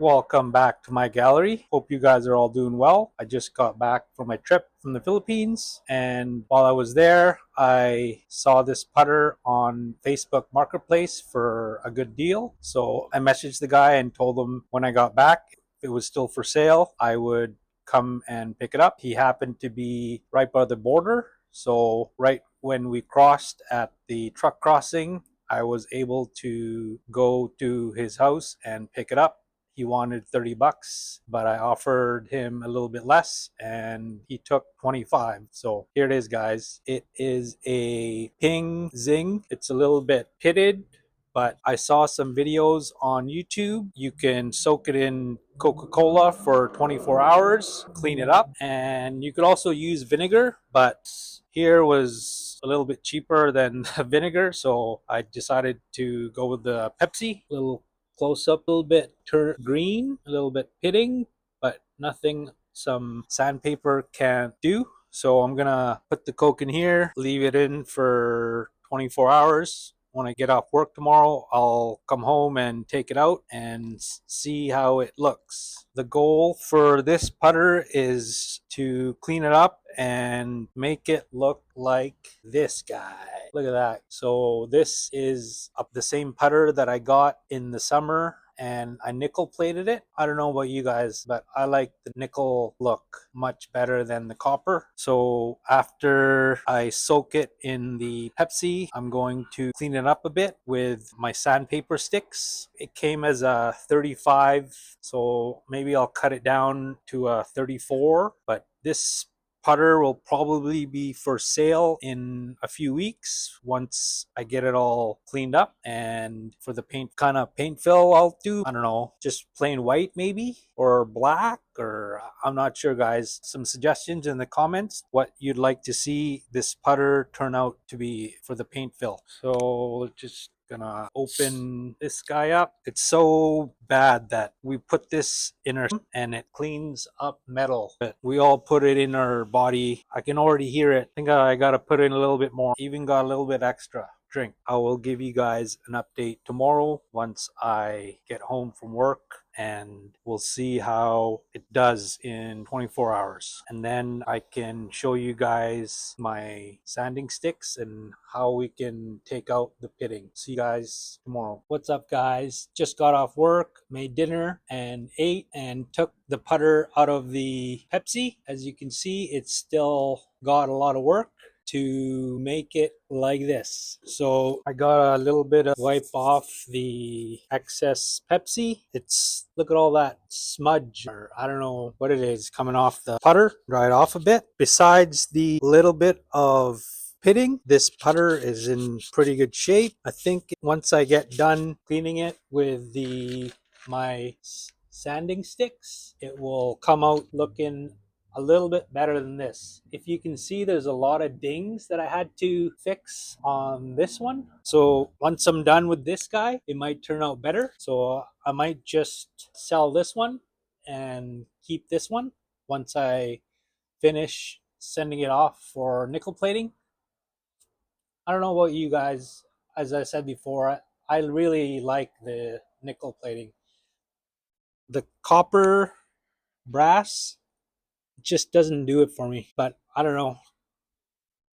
Welcome back to my gallery. Hope you guys are all doing well. I just got back from my trip from the Philippines, and while I was there, I saw this putter on Facebook Marketplace for a good deal. So I messaged the guy and told him when I got back, if it was still for sale, I would come and pick it up. He happened to be right by the border. So right when we crossed at the truck crossing, I was able to go to his house and pick it up. He wanted 30 bucks, but I offered him a little bit less and he took 25. So here it is, guys. It is a PING ZING. It's a little bit pitted, but I saw some videos on YouTube. You can soak it in Coca-Cola for 24 hours, clean it up, and you could also use vinegar, but here was a little bit cheaper than vinegar, so I decided to go with the Pepsi. A little close up, a little bit green, a little bit pitting, but nothing some sandpaper can't do. So I'm gonna put the Coke in here, leave it in for 24 hours. When I get off work tomorrow, I'll come home and take it out and see how it looks. The goal for this putter is to clean it up and make it look like this guy. Look at that. So this is the same putter that I got in the summer and I nickel plated it. I don't know about you guys, but I like the nickel look much better than the copper. So after I soak it in the Pepsi, I'm going to clean it up a bit with my sandpaper sticks. It came as a 35, so maybe I'll cut it down to a 34, but this putter will probably be for sale in a few weeks once I get it all cleaned up. And for the paint, kind of paint fill I'll do, I don't know, just plain white maybe, or black, or I'm not sure, guys. Some suggestions in the comments what you'd like to see this putter turn out to be for the paint fill. So just gonna open this guy up. It's so bad that we put this in our and it cleans up metal. But we all put it in our body. I can already hear it. I think I gotta put in a little bit more. Even got a little bit extra drink. I will give you guys an update tomorrow once I get home from work, and we'll see how it does in 24 hours. And then I can show you guys my sanding sticks and how we can take out the pitting. See you guys tomorrow. What's up, guys? Just got off work, made dinner and ate, and took the putter out of the Pepsi. As you can see, it's still got a lot of work to make it like this. So I got a little bit of wipe off the excess Pepsi. It's, look at all that smudge, or I don't know what it is, coming off the putter. Dry it off a bit. Besides the little bit of pitting, this putter is in pretty good shape. I think once I get done cleaning it with my sanding sticks, it will come out looking a little bit better than this. If you can see, there's a lot of dings that I had to fix on this one. So once I'm done with this guy, it might turn out better. So I might just sell this one and keep this one once I finish sending it off for nickel plating. I don't know about you guys. As I said before, I really like the nickel plating. The copper brass just doesn't do it for me, but I don't know.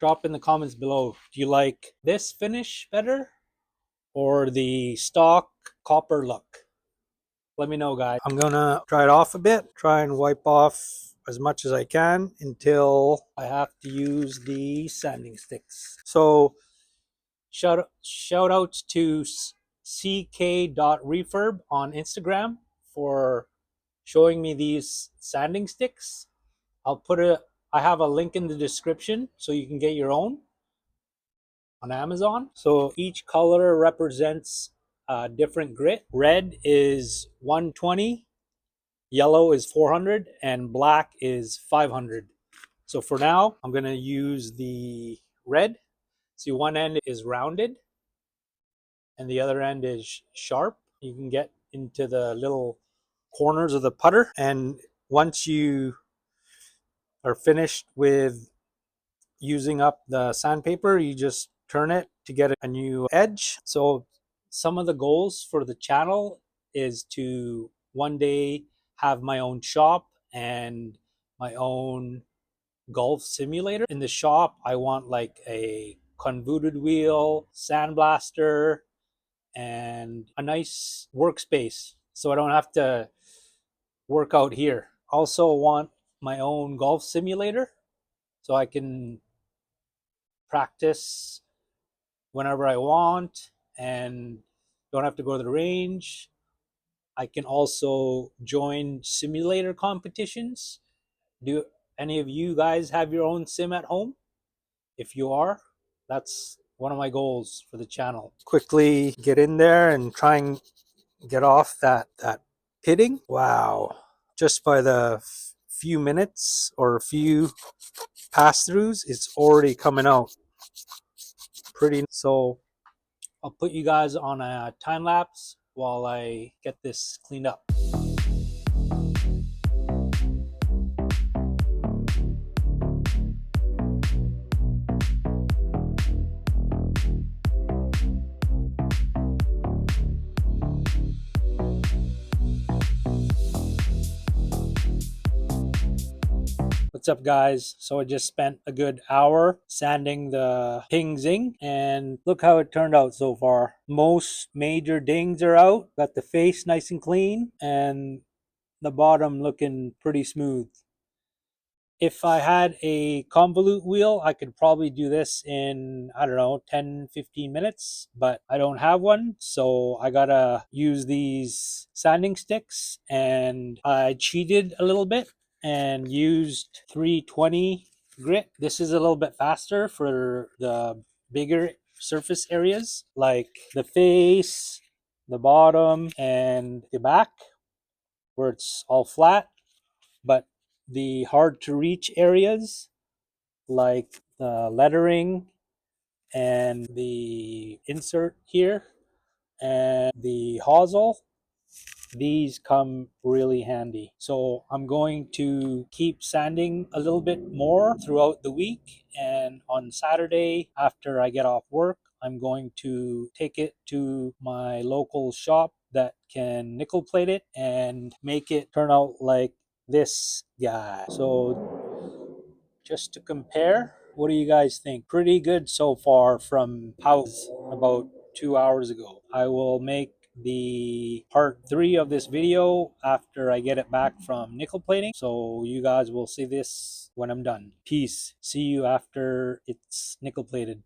Drop in the comments below. Do you like this finish better or the stock copper look? Let me know, guys. I'm gonna dry it off a bit, try and wipe off as much as I can until I have to use the sanding sticks. So shout outs to ck.refurb on Instagram for showing me these sanding sticks. I have a link in the description so you can get your own on Amazon. So each color represents a different grit. Red is 120, yellow is 400, and black is 500. So for now, I'm gonna use the red. See, one end is rounded and the other end is sharp. You can get into the little corners of the putter, and once you are finished with using up the sandpaper, you just turn it to get a new edge. So some of the goals for the channel is to one day have my own shop and my own golf simulator. In the shop, I want like a convoluted wheel, sandblaster, and a nice workspace so I don't have to work out here. Also want my own golf simulator so I can practice whenever I want and don't have to go to the range. I can also join simulator competitions. Do any of you guys have your own sim at home? If you are, that's one of my goals for the channel. Quickly get in there and try and get off that pitting. Wow. Just by the few minutes or a few pass throughs, it's already coming out pretty. So I'll put you guys on a time lapse while I get this cleaned up. What's up, guys? So I just spent a good hour sanding the PING ZING and look how it turned out so far. Most major dings are out. Got the face nice and clean and the bottom looking pretty smooth. If I had a convolute wheel, I could probably do this in, I don't know, 10-15 minutes, but I don't have one, so I gotta use these sanding sticks, and I cheated a little bit and used 320 grit. This is a little bit faster for the bigger surface areas like the face, the bottom, and the back where it's all flat. But the hard to reach areas like the lettering and the insert here and the hosel, these come really handy. So I'm going to keep sanding a little bit more throughout the week, and on Saturday after I get off work, I'm going to take it to my local shop that can nickel plate it and make it turn out like this guy. So just to compare, what do you guys think? Pretty good so far from house about 2 hours ago. I will make the part 3 of this video after I get it back from nickel plating, so you guys will see this when I'm done. Peace. See you after it's nickel plated.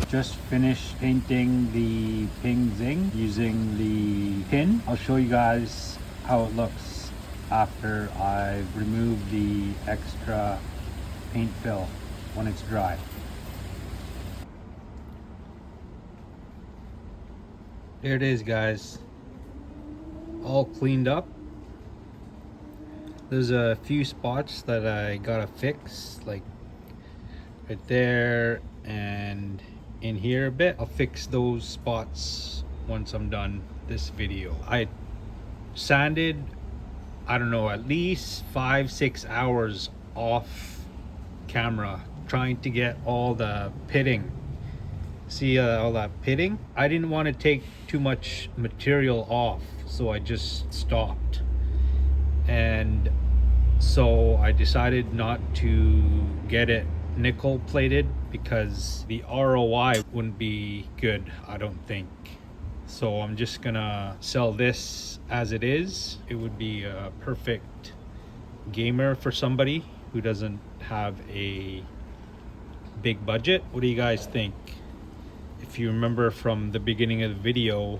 Just finished painting the PING ZING using the pin. I'll show you guys how it looks after I've removed the extra paint fill when it's dry. There it is, guys, all cleaned up. There's a few spots that I gotta fix, like right there and in here a bit. I'll fix those spots once I'm done this video. I sanded, I don't know, at least 5-6 hours off camera trying to get all the pitting. See all that pitting? I didn't want to take too much material off, so I just stopped. And so I decided not to get it nickel plated because the ROI wouldn't be good, I don't think. So I'm just gonna sell this as it is. It would be a perfect gamer for somebody who doesn't have a big budget. What do you guys think? If you remember from the beginning of the video,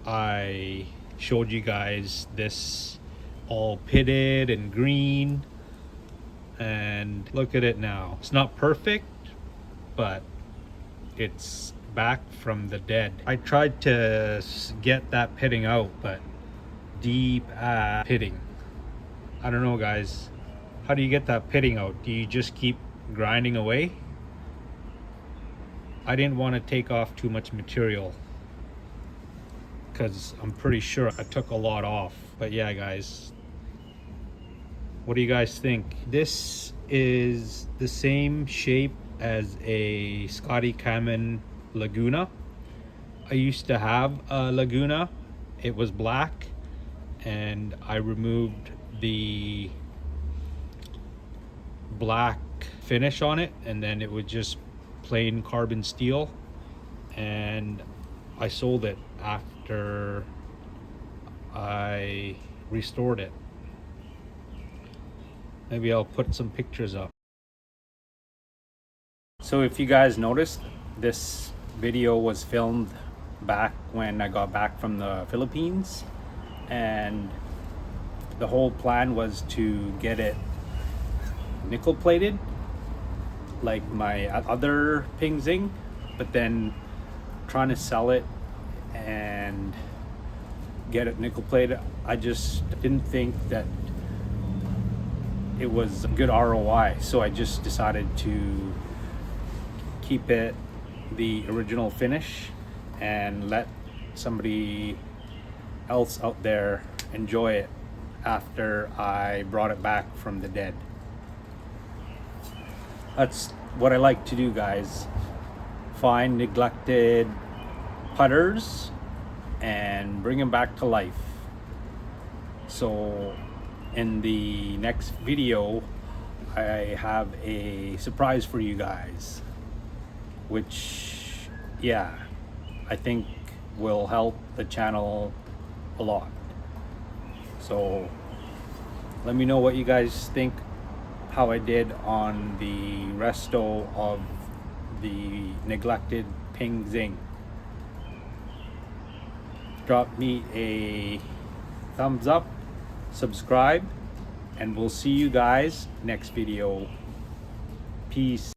I showed you guys this all pitted and green, and look at it now. It's not perfect, but it's back from the dead. I tried to get that pitting out, but deep pitting. I don't know, guys. How do you get that pitting out? Do you just keep grinding away? I didn't want to take off too much material because I'm pretty sure I took a lot off. But yeah, guys, what do you guys think? This is the same shape as a Scotty Kamen Laguna. I used to have a Laguna. It was black, and I removed the black finish on it, and then it was just plain carbon steel, and I sold it after I restored it. Maybe I'll put some pictures up. So if you guys noticed, this video was filmed back when I got back from the Philippines, and the whole plan was to get it nickel plated like my other PING ZING, but then trying to sell it and get it nickel plated, I just didn't think that it was a good ROI, so I just decided to keep it the original finish and let somebody else out there enjoy it after I brought it back from the dead. That's what I like to do, guys. Find neglected putters and bring them back to life. So in the next video, I have a surprise for you guys, which, yeah, I think will help the channel a lot. So let me know what you guys think, how I did on the resto of the neglected PING ZING. Drop me a thumbs up, subscribe, and we'll see you guys next video. Peace.